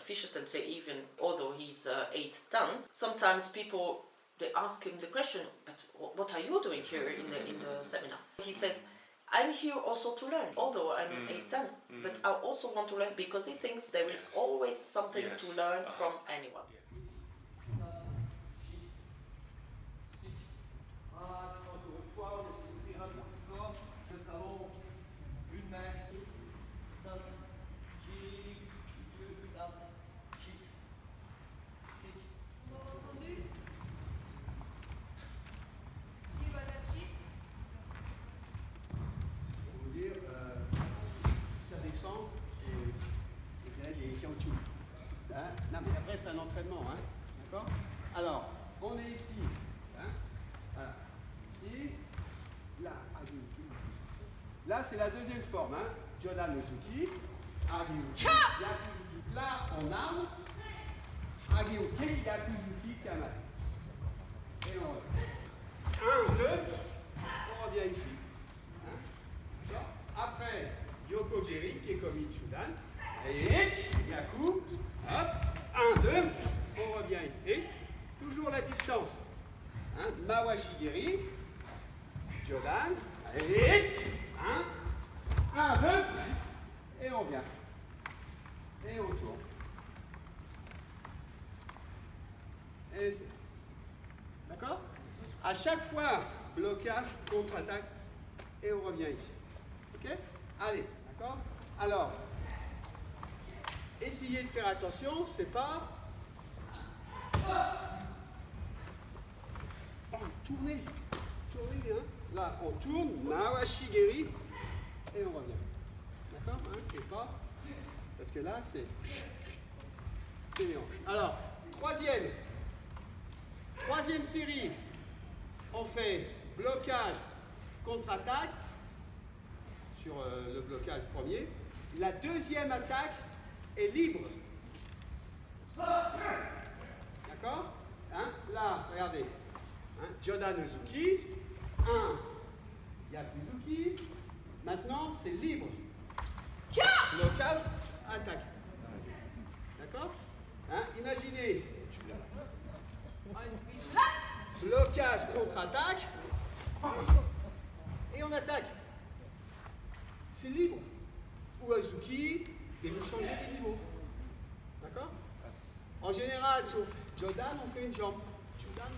Fischer Sensei, even although he's 8 dan, sometimes people, they ask him the question, but what are you doing here in the seminar? He says, I'm here also to learn, although I'm 8 dan, but I also want to learn because he thinks there is always something to learn from anyone. Non, mais après, c'est un entraînement, hein, d'accord? Alors, on est ici, hein, voilà, ici, là, là, c'est la deuxième forme, hein, Jodan Uzuki, Agiuki, Yakuzuki, là, en arme, Agiuki, Yakuzuki, Kama. Et on revient. 1, 2, on revient ici, hein, d'accord? Après, Yoko Geri, qui est comme Ichudan, et Yaku, hop, 1, 2, on revient ici. Toujours la distance. Hein, Mawashigiri, Jodan, et 1, 2, et on vient. Et on tourne. Et c'est. D'accord? À chaque fois, blocage, contre-attaque, et on revient ici. Ok? Allez, d'accord? Alors, essayez de faire attention, c'est pas... Oh, tournez, hein. Là, on tourne, Mawashigiri, et on revient. D'accord, hein, et pas... Parce que là, c'est les hanches. Alors, troisième série, on fait blocage, contre-attaque, sur le blocage premier. La deuxième attaque est libre. D'accord, hein? Là, regardez. Hein? Jodan Uzuki. 1. Yakuzuki. Maintenant, c'est libre. Blocage, attaque. D'accord, hein? Imaginez. Blocage, contre-attaque. Et on attaque. C'est libre. Ou Azuki, et vous changez les niveaux. D'accord? En général, si on fait Jodan, on fait une jambe. Jodan.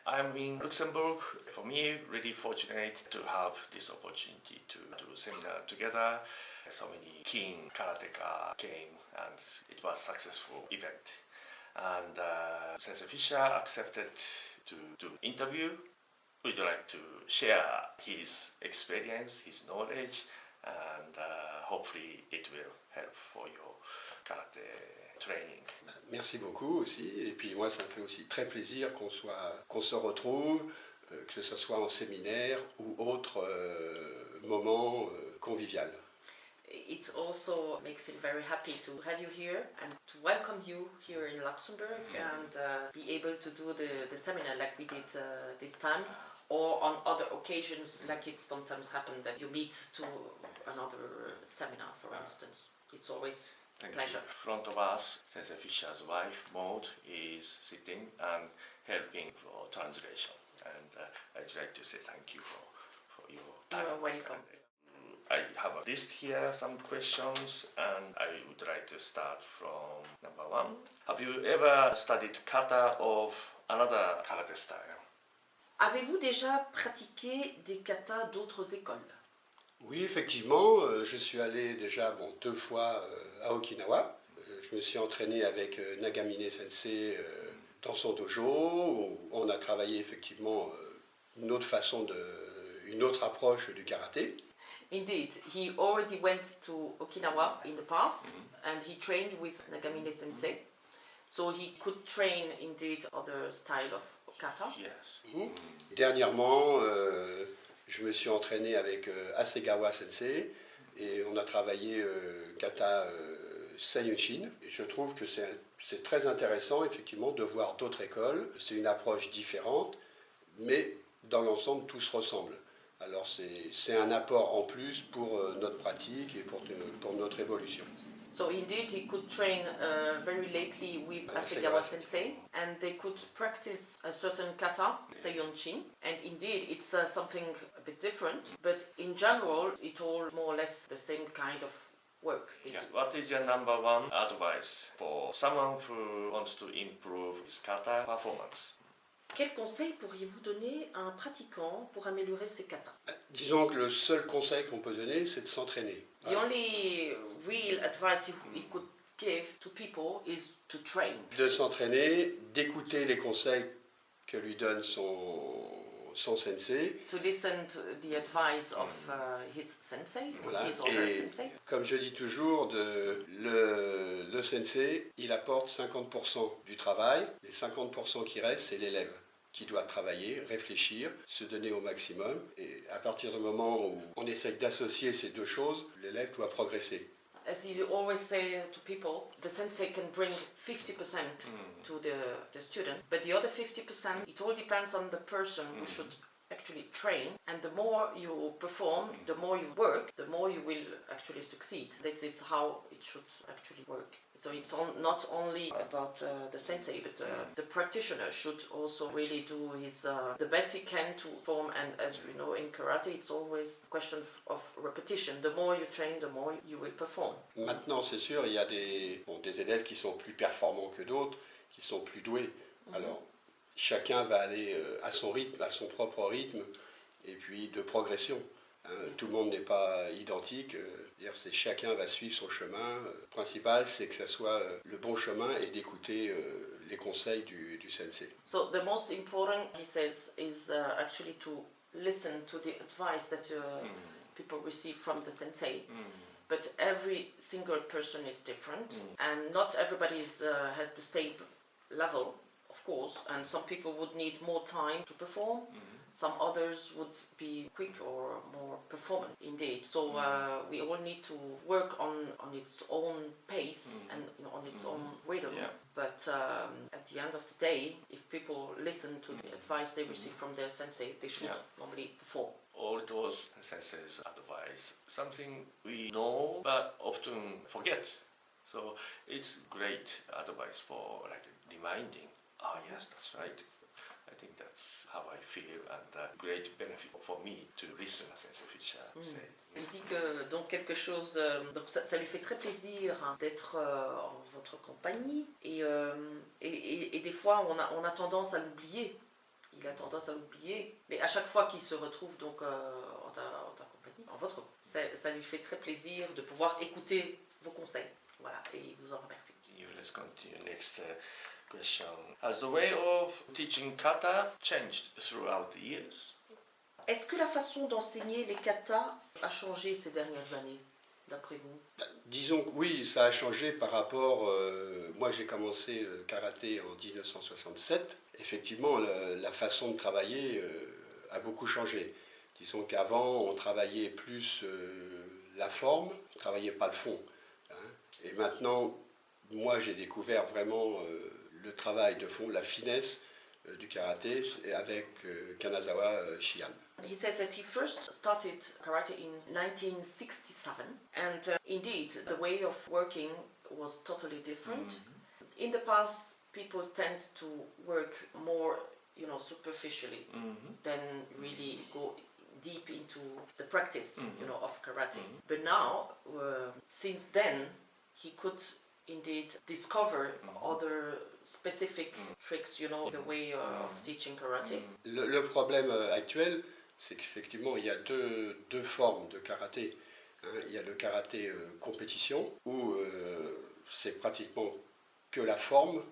I'm in Luxembourg. For me, really fortunate to have this opportunity to do a seminar together. So many keen karateka came and it was a successful event. And Sensei Fischer accepted to do interview. We'd like to share his experience, his knowledge, and hopefully it will help for your karate training. Merci beaucoup aussi, et puis moi ça me fait aussi très plaisir qu'on se retrouve, que ce soit en séminaire ou autre moment convivial. It also makes him very happy to have you here and to welcome you here in Luxembourg and be able to do the seminar like we did this time, or on other occasions like it sometimes happens that you meet to another seminar, for instance. It's always a pleasure. In front of us, Sensei Fischer's wife, Maud, is sitting and helping for translation. And I'd like to say thank you for your time. You are welcome. I have a list here, some questions, and I would like to start from number 1. Have you ever studied kata of another karate style? Avez-vous déjà pratiqué des katas d'autres écoles? Oui, effectivement, je suis allé déjà 2 fois à Okinawa. Je me suis entraîné avec Nagamine Sensei dans son dojo, où on a travaillé effectivement une autre approche du karaté. Indeed, he already went to Okinawa in the past and he trained with Nagamine Sensei. So he could train indeed other style of kata. Yes. Dernièrement, je me suis entraîné avec Hasegawa Sensei et on a travaillé kata Seiyunshin. Je trouve que c'est très intéressant effectivement de voir d'autres écoles. C'est une approche différente, mais dans l'ensemble tout se ressemble. Alors c'est un apport en plus pour notre pratique et pour notre évolution. So indeed he could train very lately with Hasegawa Sensei, and they could practice a certain kata, Seiyunshin, and indeed it's something a bit different, but in general it all more or less the same kind of work. Yeah. What is your number one advice for someone who wants to improve his kata performance? Quel conseil pourriez-vous donner à un pratiquant pour améliorer ses katas? Disons que le seul conseil qu'on peut donner, c'est de s'entraîner. The only real advice he could give to people is to train. De s'entraîner, d'écouter les conseils que lui donne son sensei. To listen to the advice of his sensei, Voilà. his or her Et sensei. comme je dis toujours, le sensei, il apporte 50% du travail. Les 50% qui restent, c'est l'élève qui doit travailler, réfléchir, se donner au maximum. Et à partir du moment où on essaye d'associer ces deux choses, l'élève doit progresser. As you always say to people, the sensei can bring 50% to the student, but the other 50%, it all depends on the person who should actually train. And the more you perform, the more you work, the more you will actually succeed. That is how it should actually work. So it's not only about the sensei, but the practitioner should also really do the best he can to perform. And as we know in karate, it's always a question of repetition. The more you train, the more you will perform. Maintenant, c'est sûr, il y a des élèves qui sont plus performants que d'autres, qui sont plus doués. Alors, chacun va aller à son rythme, à son propre rythme, et puis de progression. Tout le monde n'est pas identique. Chacun va suivre son chemin. Le principal, c'est que ça soit le bon chemin et d'écouter les conseils du sensei. So the most important, he says, is actually to listen to the advice that people receive from the sensei. But every single person is different, and not everybody has the same level, of course, and some people would need more time to perform. Some others would be quick or more performant, indeed. So we all need to work on its own pace and on its own rhythm. Yeah. But at the end of the day, if people listen to the advice they receive from their sensei, they should normally perform. All those sensei's advice, something we know but often forget. So it's great advice for like reminding. Oh yes, that's right. I think that's how I feel, and a great benefit for me to listen to Sensei Fischer say. Il dit que donc quelque chose, donc ça lui fait très plaisir d'être en votre compagnie et des fois on a tendance à l'oublier. Il a tendance à l'oublier, mais à chaque fois qu'il se retrouve donc en ta compagnie, en votre, ça lui fait très plaisir de pouvoir écouter vos conseils. Voilà, et il vous en remercie. Let's continue next. Question. Has the way of teaching kata changed throughout the years? Est-ce que la façon d'enseigner les katas a changé ces dernières années, d'après vous? Disons que oui, ça a changé par rapport... moi, j'ai commencé le karaté en 1967. Effectivement, la façon de travailler a beaucoup changé. Disons qu'avant, on travaillait plus la forme, on ne travaillait pas le fond. Et maintenant, moi, j'ai découvert vraiment... le travail de fond, la finesse du karaté avec Kanazawa Shihan. He says that he first started karate in 1967, and indeed the way of working was totally different. In the past, people tend to work more, superficially than really go deep into the practice, of karate. But now, since then, he could indeed discover other specific tricks, the way of teaching karate. Le problème actuel, c'est qu'effectivement, il y a deux formes de karaté. Il y a le karaté compétition, où c'est pratiquement que la forme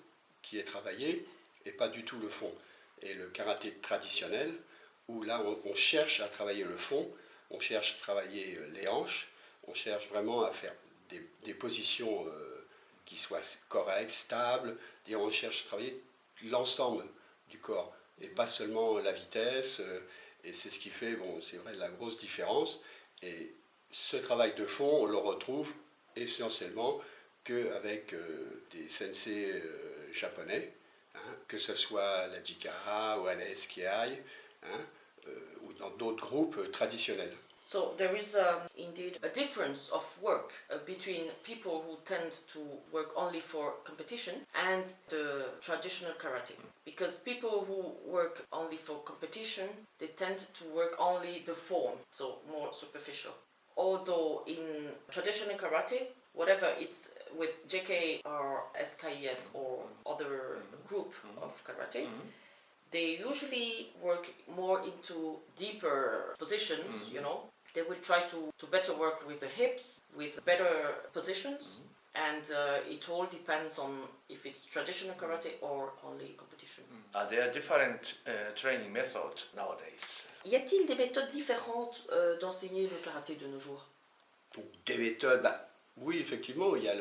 qui est travaillée et pas du tout le fond. Et le karaté traditionnel, où là, on cherche à travailler le fond, on cherche à travailler les hanches, on cherche vraiment à faire des positions qui soit correct, stable. Et on cherche à travailler l'ensemble du corps et pas seulement la vitesse. Et c'est ce qui fait, bon, c'est vrai, la grosse différence. Et ce travail de fond, on le retrouve essentiellement qu'avec des sensei japonais, hein, que ce soit la Jikara ou à la SKI, ou dans d'autres groupes traditionnels. So there is indeed a difference of work between people who tend to work only for competition and the traditional karate. Because people who work only for competition, they tend to work only the form, so more superficial. Although in traditional karate, whatever it's with JK or SKIF or other group of karate, they usually work more into deeper positions, you know. They will try to better work with the hips, with better positions, and it all depends on if it's traditional karate or only competition. There are different training methods nowadays. Y a-t-il des méthodes différentes d'enseigner le karaté de nos jours? Des méthodes, oui, effectivement, il y a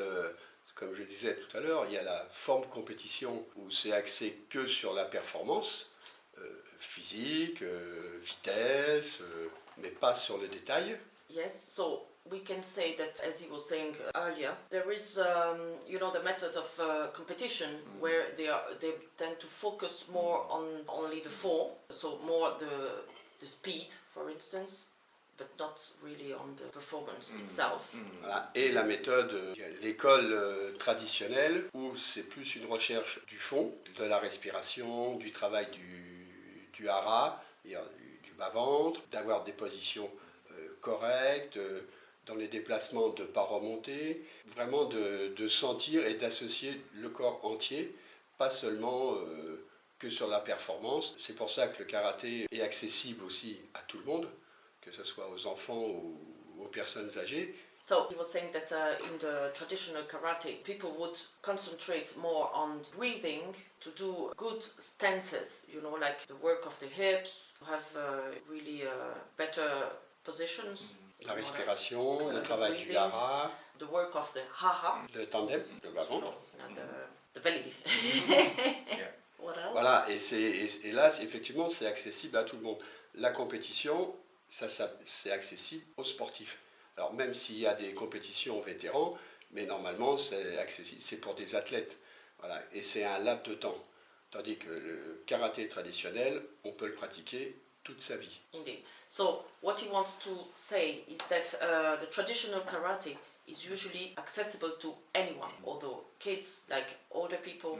comme je disais tout à l'heure, il y a la forme compétition où c'est axé que sur la performance physique, vitesse, mais pas sur le détail. Yes, so we can say that, as he was saying earlier, there is, the method of competition where they tend to focus more on only the form, so more the speed, for instance, but not really on the performance itself. Voilà. Et la méthode, l'école traditionnelle, où c'est plus une recherche du fond, de la respiration, du travail du hara, du bas-ventre, d'avoir des positions correctes, dans les déplacements de ne pas remonter, vraiment de sentir et d'associer le corps entier, pas seulement que sur la performance. C'est pour ça que le karaté est accessible aussi à tout le monde, que ce soit aux enfants ou aux personnes âgées. So he was saying that in the traditional karate, people would concentrate more on breathing to do good stances, like the work of the hips, have really better positions. La respiration, le travail du hara, the work of the haha, le tandem, le bas-ventre. And the belly. Yeah. What else? Voilà, et là, effectivement, c'est accessible à tout le monde. La compétition, ça c'est accessible aux sportifs. Alors même s'il y a des compétitions vétérans, mais normalement c'est accessible, c'est pour des athlètes. Voilà, et c'est un laps de temps. Tandis que le karaté traditionnel, on peut le pratiquer toute sa vie. Indeed. So what he wants to say is that the traditional karate is usually accessible to anyone, although kids, like older people,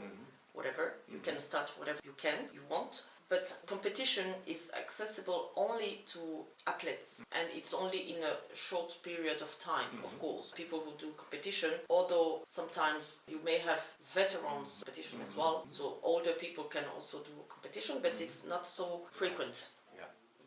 whatever, you can start whatever you want. But competition is accessible only to athletes, and it's only in a short period of time, of course. People who do competition, although sometimes you may have veterans competition as well, so older people can also do competition, but it's not so frequent.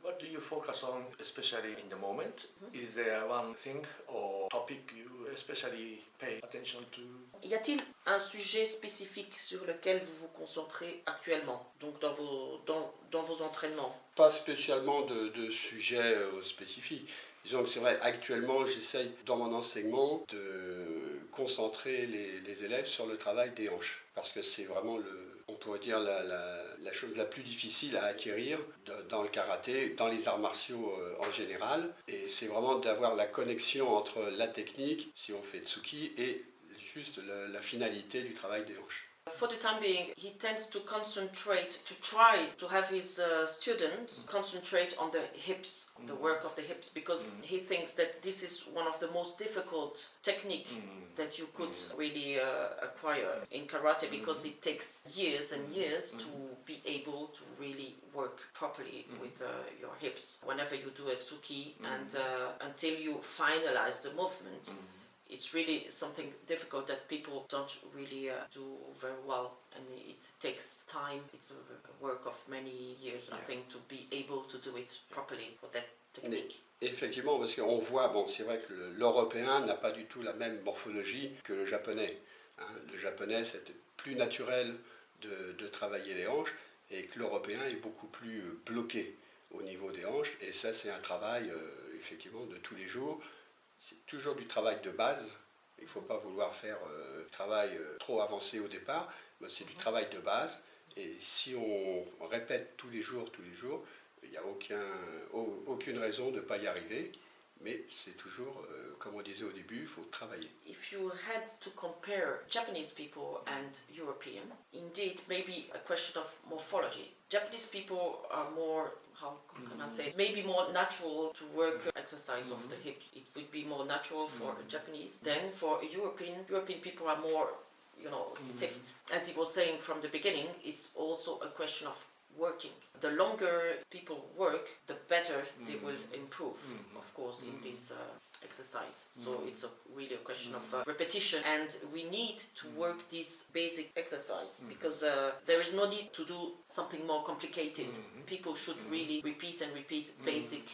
What do you focus on, especially in the moment? Is there one thing or topic you especially pay attention to? Y a-t-il un sujet spécifique sur lequel vous vous concentrez actuellement, donc dans vos entraînements? Pas spécialement de sujet spécifique. Disons que c'est vrai, actuellement, j'essaye dans mon enseignement de concentrer les élèves sur le travail des hanches, parce que c'est vraiment on pourrait dire la chose la plus difficile à acquérir dans le karaté, dans les arts martiaux en général. Et c'est vraiment d'avoir la connexion entre la technique, si on fait tsuki, et juste la finalité du travail des hanches. For the time being, he tends to try to have his students concentrate on the hips, the work of the hips, because he thinks that this is one of the most difficult technique that you could really acquire in karate, because it takes years and years to be able to really work properly with your hips. Whenever you do a tsuki and until you finalize the movement, it's really something difficult that people don't really do very well, and it takes time. It's a work of many years, I think, to be able to do it properly for that technique. Effectivement, parce qu'on voit, c'est vrai que l'Européen n'a pas du tout la même morphologie que le Japonais. Le Japonais, c'est plus naturel de travailler les hanches, et que l'Européen est beaucoup plus bloqué au niveau des hanches, et ça, c'est un travail, effectivement, de tous les jours. C'est toujours du travail de base, Il ne faut pas vouloir faire travail trop avancé au départ. C'est du travail de base. Et si on répète tous les jours, il n'y a aucune raison de ne pas y arriver. Mais c'est toujours, comme on disait au début, il faut travailler. If you had to compare Japanese people and European, indeed, maybe a question of morphology. Japanese people are more, how can I say it? Maybe more natural to work exercise of the hips. It would be more natural for Japanese. Then for European people are more, stiff. As he was saying from the beginning, it's also a question of working. The longer people work, the better they will improve, of course, in this exercise. So it's really a question of repetition, and we need to work this basic exercise because there is no need to do something more complicated. People should really repeat basic,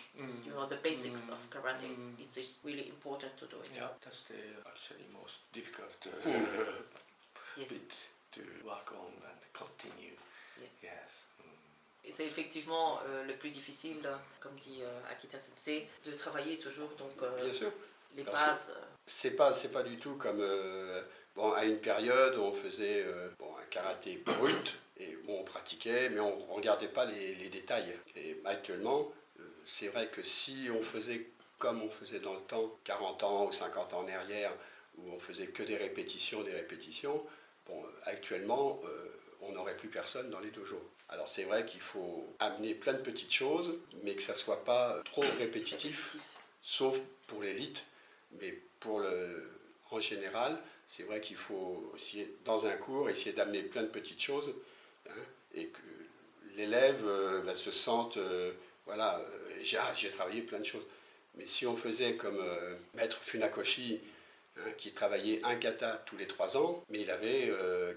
the basics of karate. It's just really important to do it. Yeah, that's the actually most difficult bit to work on and continue. Yeah. Yes. Et c'est effectivement le plus difficile, comme dit Akita Sensei, de travailler toujours Bien sûr, les bases. C'est pas du tout comme à une période où on faisait un karaté brut et on pratiquait, mais on ne regardait pas les détails. Et actuellement, c'est vrai que si on faisait comme on faisait dans le temps, 40 ans ou 50 ans en arrière, où on faisait que des répétitions, actuellement, on n'aurait plus personne dans les dojos. Alors c'est vrai qu'il faut amener plein de petites choses, mais que ça ne soit pas trop répétitif, sauf pour l'élite. Mais en général, c'est vrai qu'il faut essayer, dans un cours, essayer d'amener plein de petites choses, et que l'élève se sente, j'ai travaillé plein de choses. Mais si on faisait comme Maître Funakoshi, qui travaillait un kata tous les 3 ans, mais il avait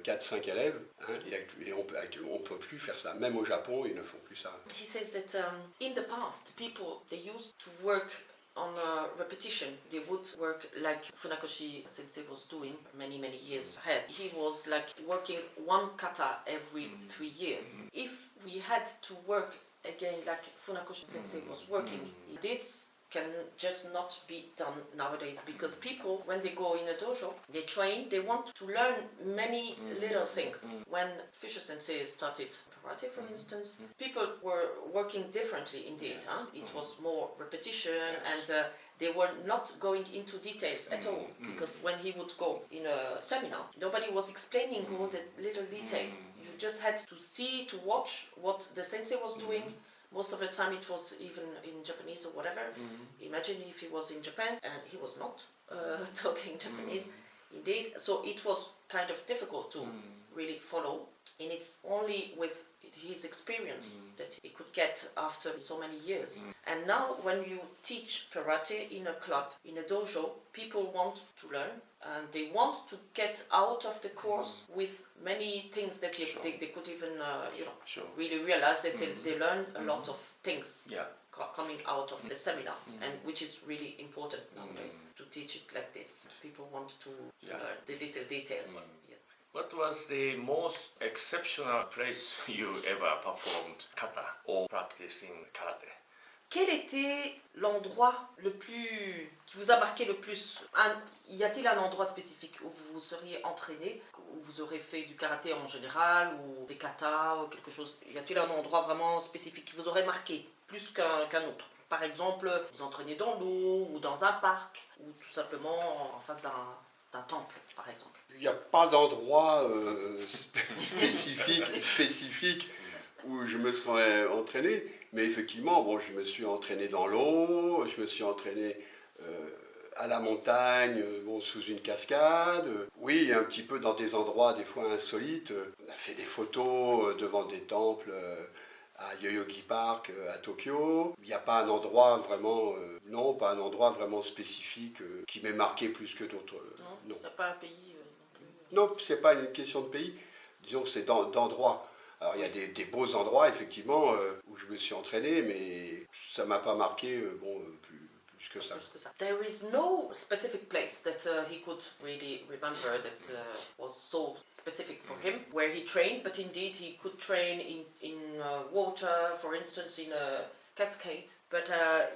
4-5 élèves, et on peut plus faire ça. Même au Japon, ils ne font plus ça. He says that in the past, people, they used to work on repetition. They would work like Funakoshi Sensei was doing many years ahead. He was like working one kata every 3 years. If we had to work again like Funakoshi Sensei was working, this can just not be done nowadays, because people, when they go in a dojo, they train, they want to learn many little things. When Fischer Sensei started karate, for instance, people were working differently indeed. It was more repetition, and they were not going into details at all, because when he would go in a seminar, nobody was explaining all the little details. You just had to see, to watch what the sensei was doing. Most of the time it was even in Japanese or whatever. Imagine if he was in Japan and he was not talking Japanese. Indeed, so it was kind of difficult to really follow. And it's only with his experience that he could get after so many years. And now when you teach karate in a club, in a dojo, people want to learn and they want to get out of the course with many things that they could even really realize that they learn a lot of things coming out of the seminar, and which is really important nowadays to teach it like this. People want to learn the little details. What was the most exceptional place you ever performed kata or practiced in karate? Quel était l'endroit le plus qui vous a marqué le plus? Y a-t-il un endroit spécifique où vous vous seriez entraîné, où vous aurez fait du karaté en général, ou des katas, ou quelque chose? Y a-t-il un endroit vraiment spécifique qui vous aurait marqué plus qu'un autre? Par exemple, vous entraînez dans l'eau, ou dans un parc, ou tout simplement en face d'un temple, par exemple. Il n'y a pas d'endroit spécifique où je me serais entraîné, mais effectivement, je me suis entraîné dans l'eau, je me suis entraîné à la montagne, sous une cascade. Oui, un petit peu dans des endroits des fois insolites. On a fait des photos devant des temples à Yoyogi Park, à Tokyo. Il n'y a pas un endroit vraiment, pas un endroit vraiment spécifique qui m'ait marqué plus que d'autres. Non. Il n'y a pas un pays non plus. Non, c'est pas une question de pays. Disons que c'est d'endroits. Alors il y a des beaux endroits effectivement où je me suis entraîné, mais ça m'a pas marqué plus que ça. There is no specific place that he could really remember that was so specific for him where he trained, but indeed he could train in water, for instance, in a cascade, but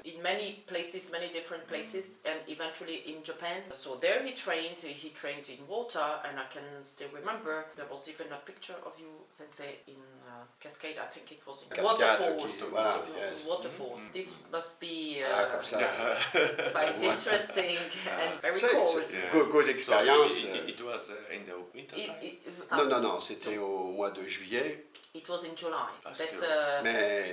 in many places, many different places, and eventually in Japan. So there he trained in water, and I can still remember there was even a picture of you, Sensei, in cascade. I think it was in waterfalls. Waterfalls. This must be quite interesting and very cold. Good expérience. So it was in the winter time? Non, c'était au mois de juillet. It was in July. Mais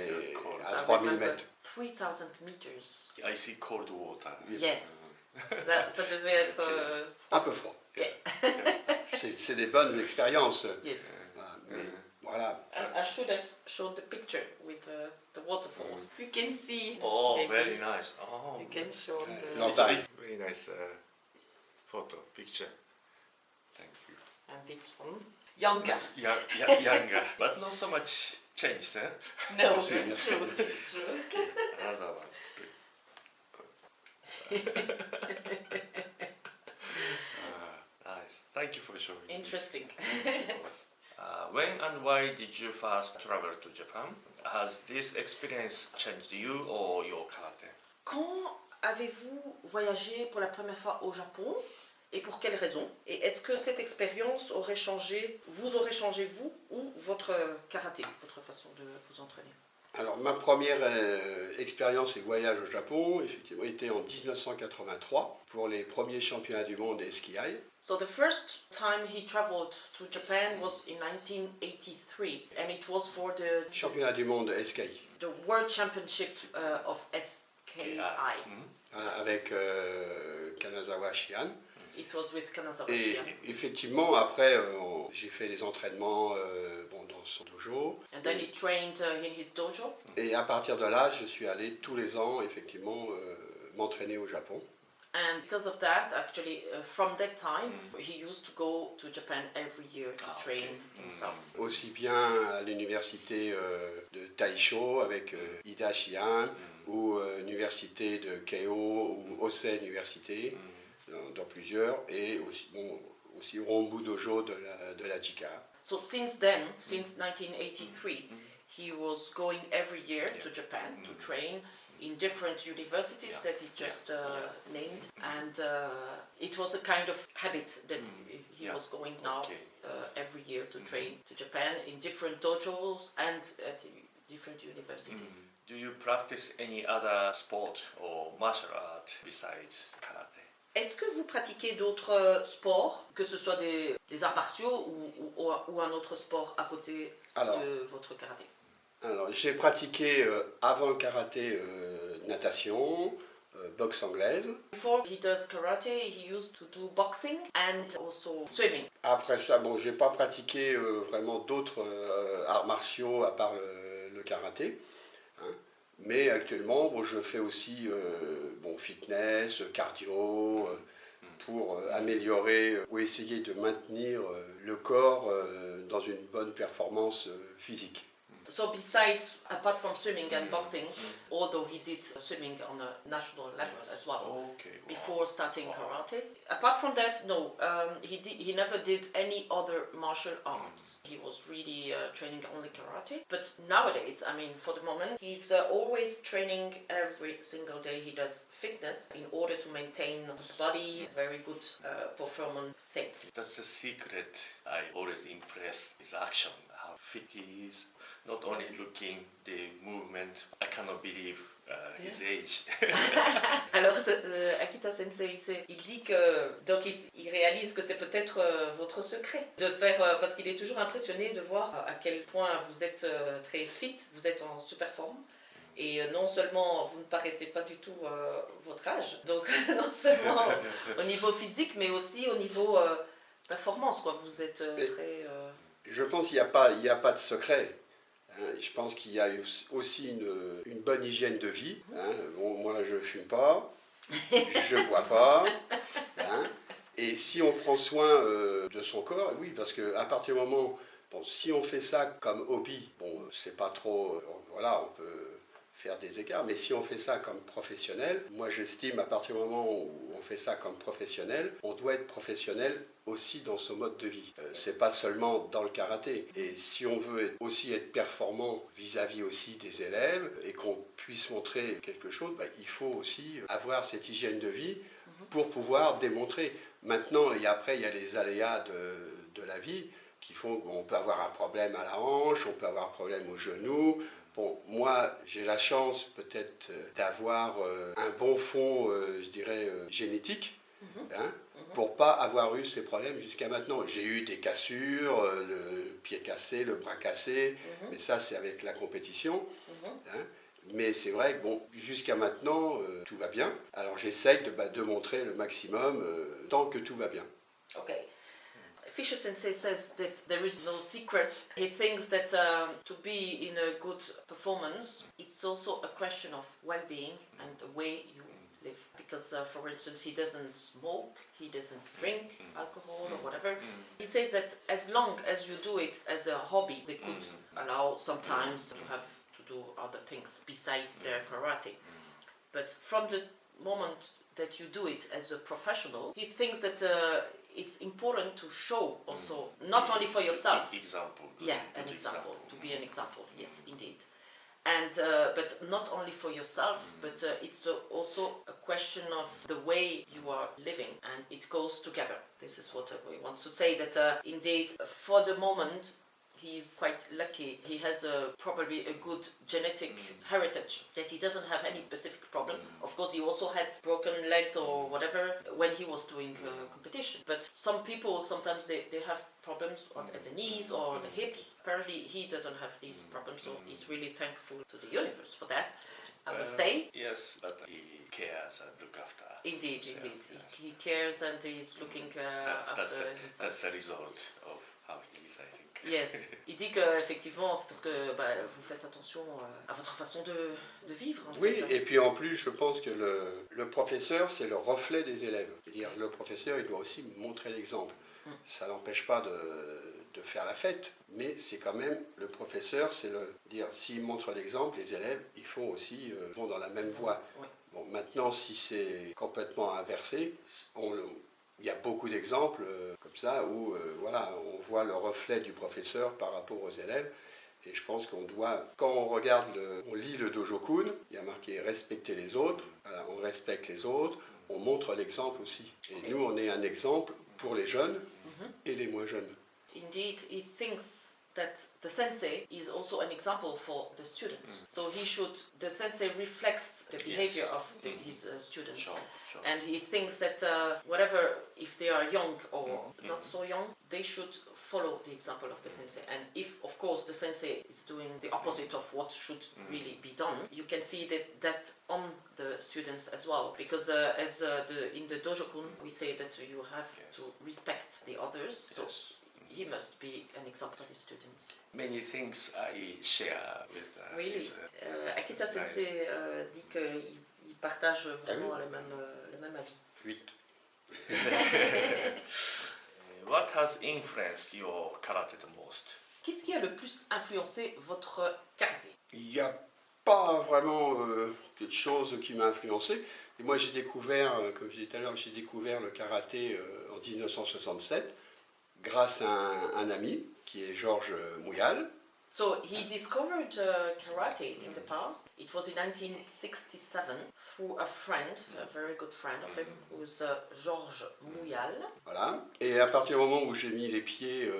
à 3000 mètres. 3000 meters. Icy cold water. Yes. Ça devait être... un peu froid. Yeah. C'est des bonnes expériences. Yes. Mais voilà. I should have showed the picture with the waterfalls. You can see. Oh, maybe. very nice. Oh, You can show the... Long time. very nice picture. Thank you. And this one. Younger. Younger, but not so much changed, eh? No, it's true. It's true. Another one. Nice. Thank you for showing. Interesting. This. When and why did you first travel to Japan? Has this experience changed you or your karate? Quand avez-vous voyagé pour la première fois au Japon et pour quelles raisons? Et est-ce que cette expérience vous aurait changé vous ou votre karaté, votre façon de vous entraîner? Alors ma première expérience et voyage au Japon, effectivement, était en 1983 pour les premiers championnats du monde des ski high. So the first time he traveled to Japan was in 1983, and it was for the Championnat du monde SKI. The World Championship of SKI. Avec Kanazawa Shihan. It was with Kanazawa Et Shihan. effectivement, après, j'ai fait des entraînements dans son dojo. And then he trained in his dojo. Et à partir de là, je suis allé tous les ans, effectivement, m'entraîner au Japon. And because of that, actually, from that time, he used to go to Japan every year to train himself. Aussi bien à l'université de Taisho avec Ida Shihan, ou l'université de Keio, ou Osei Université, dans plusieurs, et aussi au Rombu Dojo de la JICA. So since then, since 1983, he was going every year to Japan to train in different universities that he just named, and it was a kind of habit that he was going now every year to train to Japan in different dojos and at different universities. Do you practice any other sport or martial art besides karate? Est-ce que vous pratiquez d'autres sports, que ce soit des arts martiaux ou un autre sport à côté de votre karaté? Alors, j'ai pratiqué avant le karaté natation, boxe anglaise. Before he does karate, he used to do boxing and also swimming. Après ça, j'ai pas pratiqué vraiment d'autres arts martiaux à part le karaté. Hein. Mais actuellement, je fais aussi fitness, cardio, pour améliorer ou essayer de maintenir le corps dans une bonne performance physique. So besides, apart from swimming and boxing, although he did swimming on a national level as well before starting karate, apart from that, no, he never did any other martial arts. He was really training only karate. But nowadays, I mean, for the moment, he's always training every single day. He does fitness in order to maintain his body, very good performance state. That's the secret. I always impress his action, how fit he is. Not only looking the movement, I cannot believe his age. Alors, Akita Sensei, il dit que donc il réalise que c'est peut-être votre secret de faire, parce qu'il est toujours impressionné de voir à quel point vous êtes très fit, vous êtes en super forme. Et non seulement vous ne paraissez pas du tout votre âge, donc non seulement au niveau physique, mais aussi au niveau performance, quoi. Vous êtes très. Je pense qu'il n'y a pas de secret. Je pense qu'il y a aussi une bonne hygiène de vie. Hein. Moi, je ne fume pas, je ne bois pas. Hein. Et si on prend soin de son corps, oui, parce qu'à partir du moment, si on fait ça comme hobby, c'est pas trop... Voilà, on peut faire des écarts, mais si on fait ça comme professionnel, moi j'estime à partir du moment où on fait ça comme professionnel, on doit être professionnel aussi dans son mode de vie. C'est pas seulement dans le karaté. Et si on veut aussi être performant vis-à-vis aussi des élèves et qu'on puisse montrer quelque chose, il faut aussi avoir cette hygiène de vie pour pouvoir démontrer. Maintenant, après, il y a les aléas de la vie qui font qu'on peut avoir un problème à la hanche, on peut avoir un problème au genou. Bon, moi, j'ai la chance peut-être d'avoir un bon fond, je dirais, génétique, pour pas avoir eu ces problèmes jusqu'à maintenant. J'ai eu des cassures, le pied cassé, le bras cassé, mais ça, c'est avec la compétition. Mais c'est vrai que bon, jusqu'à maintenant, tout va bien. Alors j'essaye de montrer le maximum tant que tout va bien. Okay. Fischer Sensei says that there is no secret. He thinks that to be in a good performance, it's also a question of well-being and the way you live. Because, for instance, he doesn't smoke, he doesn't drink alcohol or whatever. He says that as long as you do it as a hobby, they could allow sometimes to have to do other things besides their karate. But from the moment that you do it as a professional, he thinks that it's important to show also, not only for yourself. Example. Yeah, an example, to be an example, yes, indeed. And but not only for yourself, but it's also a question of the way you are living, and it goes together. This is what we want to say, that indeed, for the moment, he's quite lucky. He has probably a good genetic heritage, that he doesn't have any specific problem. Of course, he also had broken legs or whatever when he was doing competition. But some people, sometimes they have problems at the knees or the hips. Apparently, he doesn't have these problems, so he's really thankful to the universe for that, I would say. Yes, but he cares and look after. Indeed, himself, indeed. Yes. He cares and he's looking after himself. That's the result of how he is, I think. Yes. Il dit qu'effectivement, c'est parce que vous faites attention à votre façon de vivre. En Oui, fait. et puis en plus, je pense que le professeur, c'est le reflet des élèves. C'est-à-dire, le professeur, il doit aussi montrer l'exemple. Ça n'empêche pas de faire la fête, mais c'est quand même, le professeur, c'est dire, s'il montre l'exemple, les élèves, ils font aussi, vont dans la même voie. Oui. Bon, maintenant, si c'est complètement inversé, il y a beaucoup d'exemples comme ça où voilà, on voit le reflet du professeur par rapport aux élèves. Et je pense qu'on doit, quand on regarde, on lit le Dojo-kun, il y a marqué respecter les autres, voilà, on respecte les autres, on montre l'exemple aussi. Et nous, on est un exemple pour les jeunes et les moins jeunes. Indeed, he thinks that the sensei is also an example for the students. So the sensei reflects the behavior of his students. Sure. And he thinks that whatever, if they are young or not so young, they should follow the example of the sensei. And if, of course, the sensei is doing the opposite of what should really be done, you can see that on the students as well. Because in the Dojo-kun, we say that you have to respect the others. So he must be an example for the students. Many things I share with Really? Akita Sensei dit qu'il partage vraiment le même avis. 8. What has influenced your karate the most? Qu'est-ce qui a le plus influencé votre karaté? Il n'y a pas vraiment quelque chose qui m'a influencé. Et moi, j'ai découvert, comme je disais tout à l'heure, j'ai découvert le karaté en 1967 grâce à un ami qui est Georges Mouyal. So he discovered karate in the past. It was in 1967 through a friend, a very good friend of him, who's Georges Mouyal. Voilà. Et à partir du moment où j'ai mis les pieds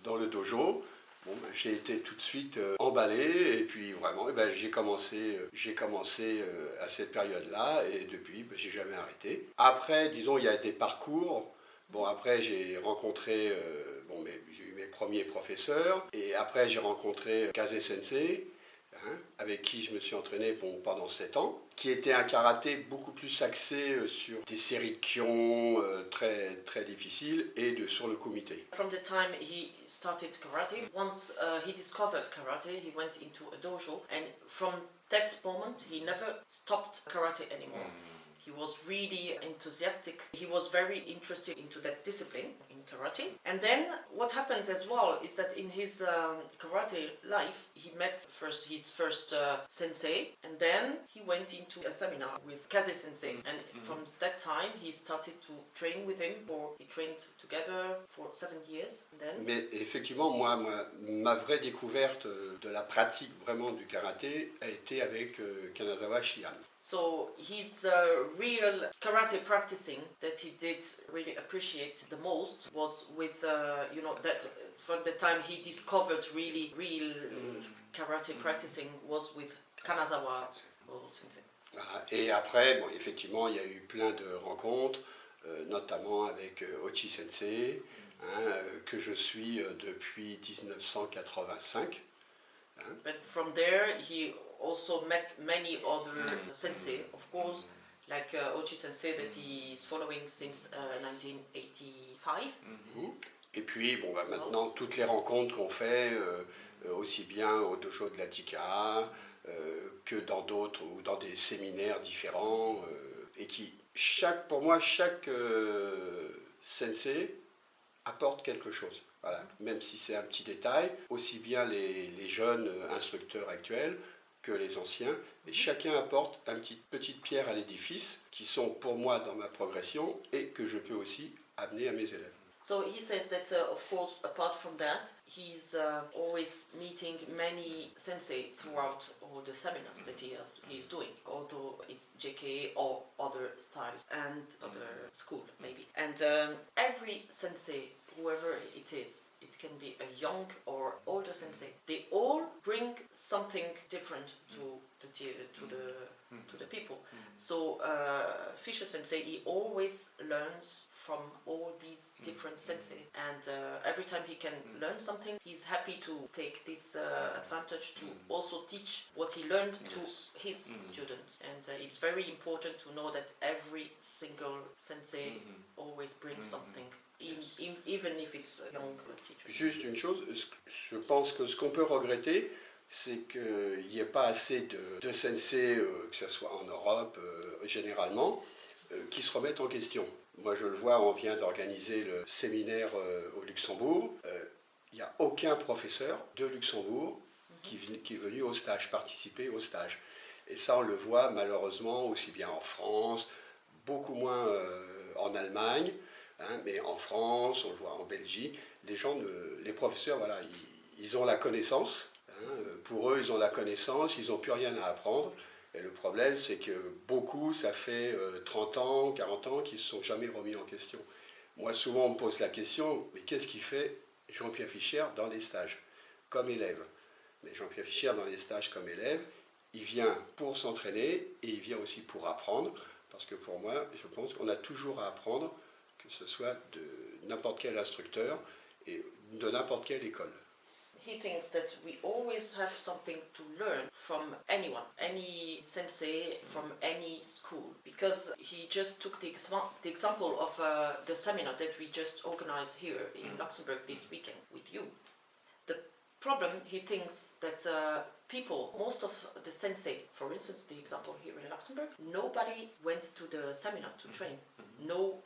dans le dojo, bon, j'ai été tout de suite emballé et puis vraiment, j'ai commencé à cette période-là et depuis, j'ai jamais arrêté. Après, disons, il y a des parcours. Bon, après, j'ai rencontré, j'ai eu mes premiers professeurs, et après, j'ai rencontré Kase Sensei, avec qui je me suis entraîné pendant 7 ans, qui était un karaté beaucoup plus axé sur des séries de kion très, très difficiles et sur le kumite. From the time he started karate, once he discovered karate, he went into a dojo, and from that moment, he never stopped karate anymore. He was really enthusiastic. He was very interested into that discipline, in karate. And then what happened as well is that in his karate life, he met first his first sensei, and then he went into a seminar with Kaze sensei. And from that time, he started to train with him, or he trained together for 7 years. And then Mais effectivement, ma vraie découverte de la pratique vraiment du karaté a été avec Kanazawa Shihan. so his real karate practicing that he did really appreciate the most was with, that from the time he discovered really real karate practicing was with Kanazawa sensei. Voilà. Et après, bon, effectivement, il y a eu plein de rencontres, notamment avec Ochi Sensei, que je suis depuis 1985. But from there, he also met many other sensei, of course, like Ochi Sensei that he is following since 1985. Et puis, bon, bah, maintenant, toutes les rencontres qu'on fait, aussi bien au Dojo de la Tika, que dans d'autres, ou dans des séminaires différents, et qui, pour moi, chaque sensei apporte quelque chose. Voilà. Même si c'est un petit détail, aussi bien les jeunes instructeurs actuels que les anciens, et chacun apporte une petite pierre à l'édifice qui sont pour moi dans ma progression et que je peux aussi amener à mes élèves. So he says that, of course, apart from that, he's always meeting many sensei throughout all the seminars that he's doing, although it's JKA or other styles and other school maybe. And every sensei, whoever it is, it can be a young or older sensei, they all bring something different to the people. So Fischer sensei, he always learns from all these different sensei, and every time he can learn something, he's happy to take this advantage to also teach what he learned to his students. And it's very important to know that every single sensei always brings something. Even if it's a young teacher. Juste une chose, je pense que ce qu'on peut regretter, c'est qu'il n'y ait pas assez de sensei, que ce soit en Europe généralement, qui se remettent en question. Moi je le vois, on vient d'organiser le séminaire au Luxembourg. Il n'y a aucun professeur de Luxembourg qui est venu au stage, participer au stage. Et ça on le voit malheureusement aussi bien en France, beaucoup moins en Allemagne. Mais en France, on le voit en Belgique, les professeurs, voilà, ils ont la connaissance. Pour eux, ils ont la connaissance, ils n'ont plus rien à apprendre. Et le problème, c'est que beaucoup, ça fait 30 ans, 40 ans qu'ils ne se sont jamais remis en question. Moi, souvent, on me pose la question, mais qu'est-ce qu'il fait Jean Pierre Fischer dans les stages, comme élève? Mais Jean Pierre Fischer, dans les stages comme élève, il vient pour s'entraîner et il vient aussi pour apprendre. Parce que pour moi, je pense qu'on a toujours à apprendre, que ce soit de n'importe quel instructeur et de n'importe quelle école. He thinks that we always have something to learn from anyone, any sensei from any school, because he just took the example of the seminar that we just organized here in Luxembourg this weekend with you. The problem, he thinks that people, most of the sensei, for instance, the example here in Luxembourg, nobody went to the seminar to train. No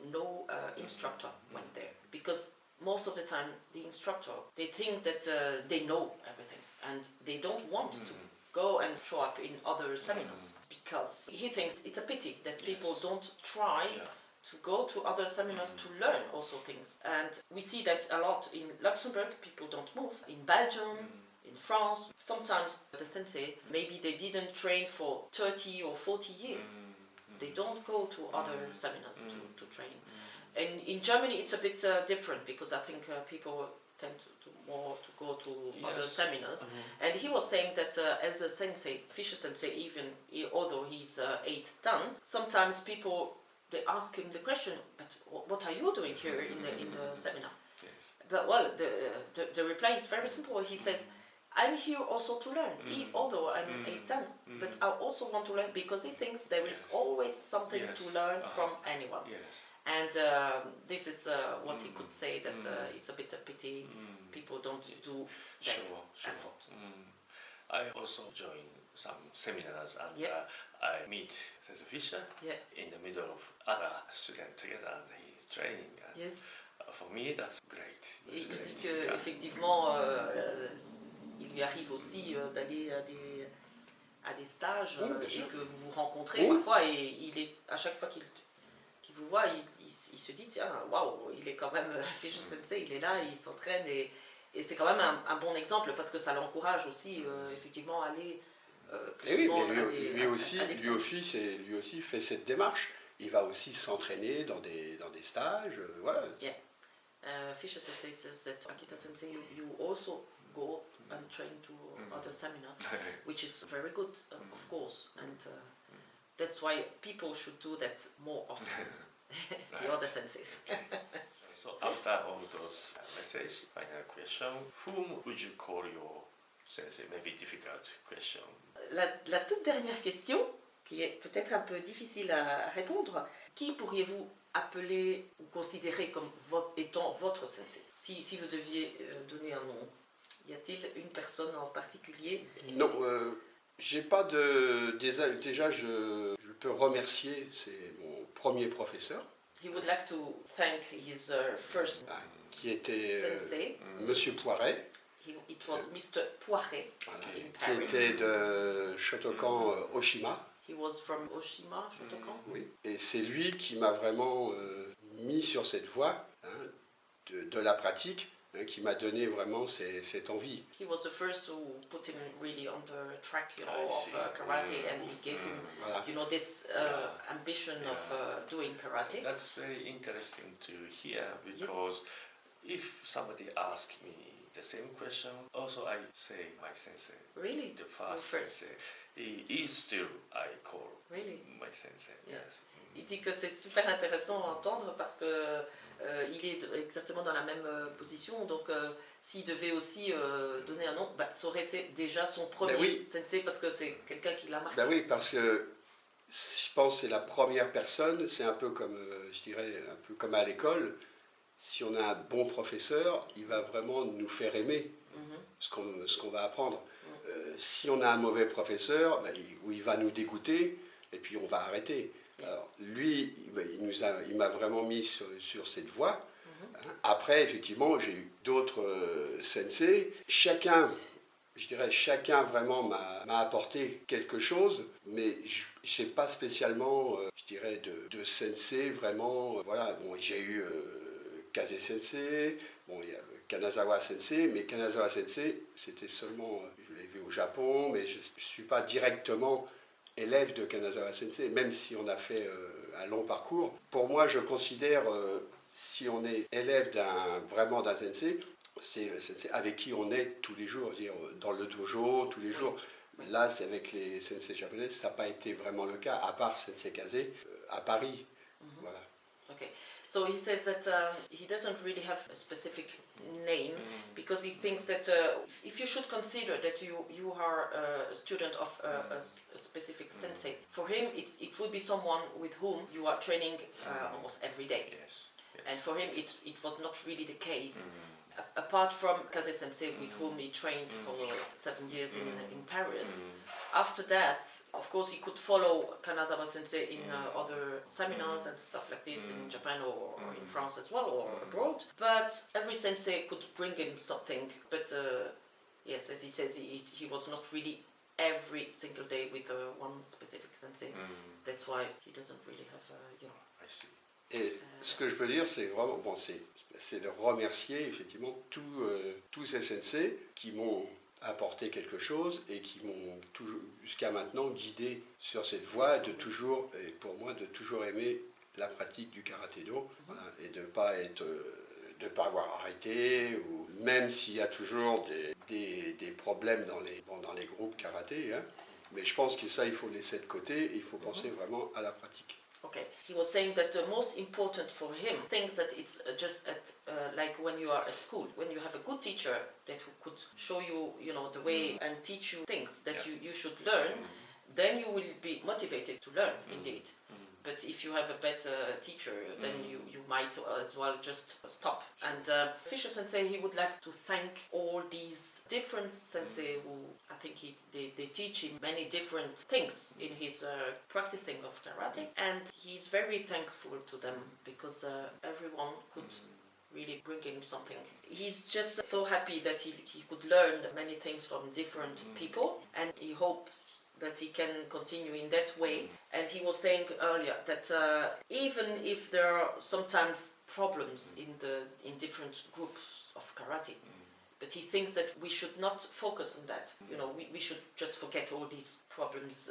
instructor went there, because most of the time the instructor, they think that they know everything and they don't want to go and show up in other seminars, because he thinks it's a pity that people don't try to go to other seminars to learn also things. And we see that a lot in Luxembourg, people don't move. In Belgium, in France, sometimes the sensei, maybe they didn't train for 30 or 40 years. They don't go to other seminars to train. And in Germany it's a bit different, because I think people tend to go to other seminars. And he was saying that as a sensei, Fischer sensei, although he's 8 dan, sometimes people, they ask him the question, but what are you doing here in the seminar? Yes. But well, the reply is very simple. He says, I'm here also to learn, although I'm 8 dan, but I also want to learn, because he thinks there is always something to learn from anyone. Yes. And this is what he could say, that it's a bit a pity people don't do that effort. I also join some seminars, and I meet Sensei Fischer in the middle of other students together, and he's training. And For me, that's great. Et il dit qu'effectivement, il lui arrive aussi d'aller à des stages et que vous vous rencontrez parfois et à chaque fois qu'il vous voit, il se dit tiens, waouh, il est quand même Fischer Sensei, il est là, il s'entraîne et c'est quand même un bon exemple parce que ça l'encourage aussi effectivement à aller lui aussi fait cette démarche. Il va aussi s'entraîner dans des stages, voilà. Yeah. Fischer Sensei says that Akita Sensei, you also go and train to other seminars, which is very good, of course, and that's why people should do that more often. The other senseis. So after all those messages, final question: whom would you call your sensei? Maybe difficult question. La toute dernière question, qui est peut-être un peu difficile à répondre, qui pourriez-vous appeler ou considérer comme étant votre sensei? Si vous deviez donner un nom, y a-t-il une personne en particulier? Non, j'ai pas de... Déjà, je peux remercier, c'est mon premier professeur. He would like to thank his first qui était sensei. Monsieur Poiret. It was Mr. Poiret in qui Paris. était de Shotokan Oshima. He was from Oshima, Shotokan. Oui, et c'est lui qui m'a vraiment mis sur cette voie de la pratique, qui m'a donné vraiment cette envie. He was the first who put him really on the track, of karate, and he gave him, this ambition of doing karate. That's very interesting to hear because if somebody asks me the same question, also I say my sensei. Really? The first sensei. He is still I call my sensei. Yeah. Yes. Il dit que c'est super intéressant à entendre parce que il est exactement dans la même position, donc s'il devait aussi donner un nom, ça aurait été déjà son premier sensei parce que c'est quelqu'un qui l'a marqué. Oui, parce que je pense que c'est la première personne, c'est un peu comme, je dirais, un peu comme à l'école. Si on a un bon professeur, il va vraiment nous faire aimer ce qu'on va apprendre. Si on a un mauvais professeur, il va nous dégoûter et puis on va arrêter. Alors, lui, il m'a vraiment mis sur cette voie. Après, effectivement, j'ai eu d'autres sensei. Chacun vraiment m'a apporté quelque chose, mais je n'ai pas spécialement, de sensei vraiment. Voilà, bon, j'ai eu Kaze Sensei, bon, il y a Kanazawa Sensei, mais Kanazawa Sensei, c'était seulement, je l'ai vu au Japon, mais je ne suis pas directement élève de Kanazawa Sensei, même si on a fait un long parcours. Pour moi, je considère, si on est élève vraiment d'un sensei, c'est le sensei avec qui on est tous les jours, dire dans le dojo, tous les jours. Là, c'est avec les sensei japonais, ça n'a pas été vraiment le cas, à part Sensei Kaze à Paris. Voilà. Okay. So he says that he doesn't really have a specific name because he thinks that if you should consider that you are a student of a specific sensei, for him it would be someone with whom you are training almost every day. Yes. And for him it was not really the case. Apart from Kaze Sensei, with whom he trained for 7 years in Paris. After that, of course, he could follow Kanazawa Sensei in other seminars and stuff like this in Japan or in France as well, or abroad. But every sensei could bring him something. But yes, as he says, he was not really every single day with one specific sensei. That's why he doesn't really have, I see. Et ce que je peux dire, c'est vraiment, c'est de remercier effectivement tous ces sensei qui m'ont apporté quelque chose et qui m'ont toujours, jusqu'à maintenant, guidé sur cette voie et pour moi, de toujours aimer la pratique du karaté-do, et de ne pas avoir arrêté, ou même s'il y a toujours des problèmes dans les groupes karaté, mais je pense que ça, il faut laisser de côté et il faut penser vraiment à la pratique. Okay, he was saying that the most important for him thinks that it's just like when you are at school, when you have a good teacher that could show you, the way and teach you things that you should learn, then you will be motivated to learn, indeed. But if you have a better teacher, then you might as well just stop. And Fischer Sensei, he would like to thank all these different sensei who, I think they teach him many different things in his practicing of karate. And he's very thankful to them because everyone could really bringing something. He's just so happy that he could learn many things from different people, and he hopes that he can continue in that way. And he was saying earlier that even if there are sometimes problems in different groups of karate, but he thinks that we should not focus on that. You know, we should just forget all these problems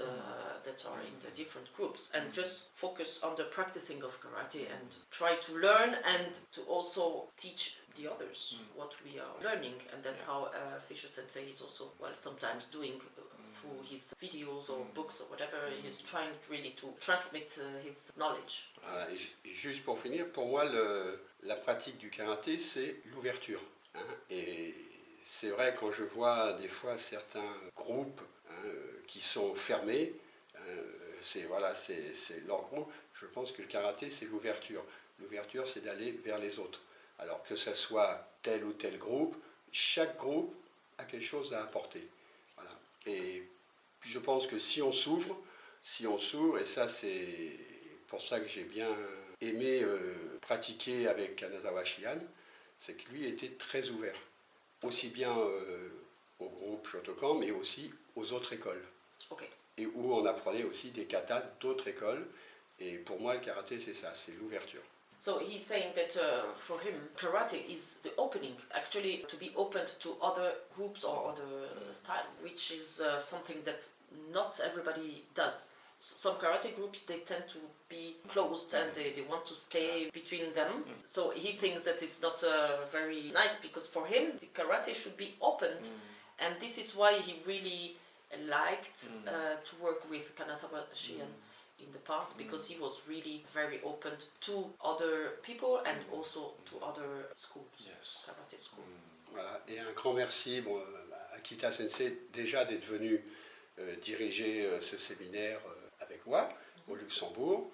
that are in the different groups and just focus on the practicing of karate and try to learn and to also teach the others what we are learning. And that's how Fischer Sensei is also, sometimes doing through his videos or books or whatever. He's trying really to transmit his knowledge. Voilà, et juste pour finir, pour moi, la pratique du karaté, c'est l'ouverture. Et c'est vrai, quand je vois des fois certains groupes qui sont fermés, c'est leur groupe, je pense que le karaté, c'est l'ouverture. L'ouverture, c'est d'aller vers les autres. Alors que ce soit tel ou tel groupe, chaque groupe a quelque chose à apporter. Voilà. Et je pense que si on s'ouvre, et ça c'est pour ça que j'ai bien aimé pratiquer avec Kanazawa Shihan, c'est que lui était très ouvert, aussi bien au groupe Shotokan, mais aussi aux autres écoles. Okay. Et où on apprenait aussi des katas d'autres écoles. Et pour moi, le karaté, c'est ça, c'est l'ouverture. So he's saying that for him, karate is the opening, actually to be opened to other groups or other styles, which is something that not everybody does. Some karate groups, they tend to be closed and they want to stay between them. So he thinks that it's not very nice because for him, the karate should be opened. And this is why he really liked to work with Kanazawa Shihan in the past, because he was really very open to other people and also to other schools, karate schools. Voilà. Et un grand merci à Akita Sensei déjà d'être venu diriger ce séminaire avec moi au Luxembourg.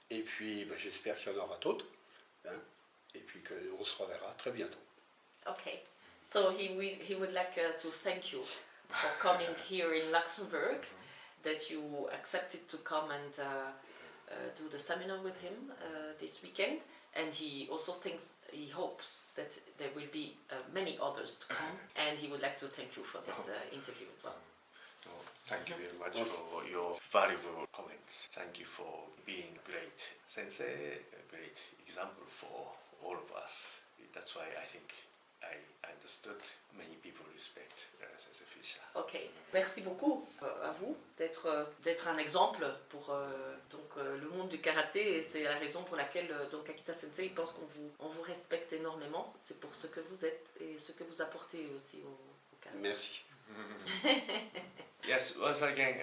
Et puis j'espère qu'il y en aura d'autres. Et puis qu'on se reverra très bientôt. Okay, so he would like to thank you for coming here in Luxembourg, that you accepted to come and do the seminar with him this weekend. And he also hopes that there will be many others to come. And he would like to thank you for that interview as well. Thank you very much for your valuable comments. Thank you for being a great sensei, a great example for all of us. That's why I think I understood many people respect Sensei Fischer. Ok, merci beaucoup à vous d'être un exemple pour le monde du karaté, et c'est la raison pour laquelle Akita Sensei pense qu'on vous respecte énormément. C'est pour ce que vous êtes et ce que vous apportez aussi au karaté. Merci. Yes, once again,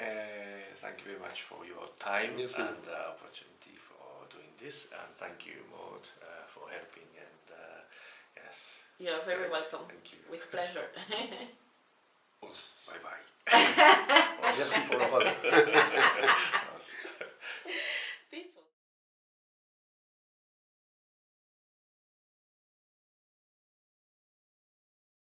thank you very much for your time Merci. And opportunity for doing this, and thank you, Maud, for helping. And yes, You are very great. welcome. Thank you. With pleasure.